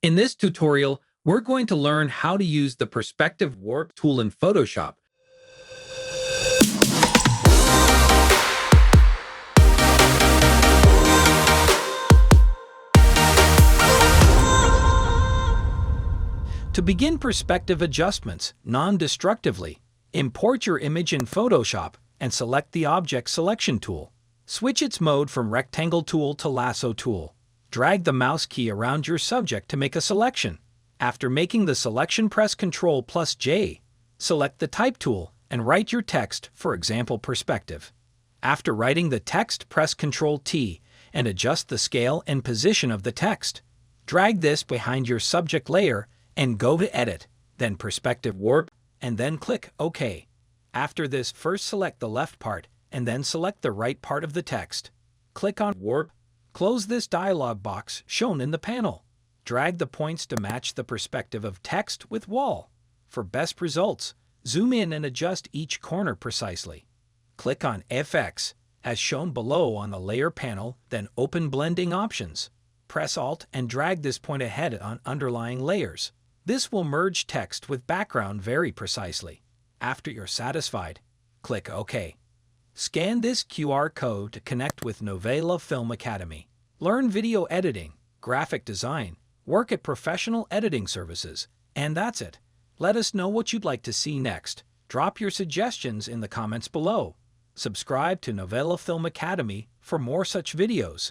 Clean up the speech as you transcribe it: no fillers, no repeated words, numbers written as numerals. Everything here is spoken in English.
In this tutorial, we're going to learn how to use the Perspective Warp tool in Photoshop. To begin perspective adjustments non-destructively, import your image in Photoshop and select the Object Selection tool. Switch its mode from Rectangle tool to Lasso tool. Drag the mouse key around your subject to make a selection. After making the selection, press Ctrl+J. Select the Type tool and write your text, for example, perspective. After writing the text, press Ctrl+T and adjust the scale and position of the text. Drag this behind your subject layer and go to Edit, then Perspective Warp, and then click OK. After this, first select the left part and then select the right part of the text. Click on Warp. Close this dialog box shown in the panel. Drag the points to match the perspective of text with wall. For best results, zoom in and adjust each corner precisely. Click on FX, as shown below on the Layer panel, then open Blending Options. Press Alt and drag this point ahead on underlying layers. This will merge text with background very precisely. After you're satisfied, click OK. Scan this QR code to connect with Novela Film Academy. Learn video editing, graphic design, work at professional editing services, and that's it. Let us know what you'd like to see next. Drop your suggestions in the comments below. Subscribe to Novela Film Academy for more such videos.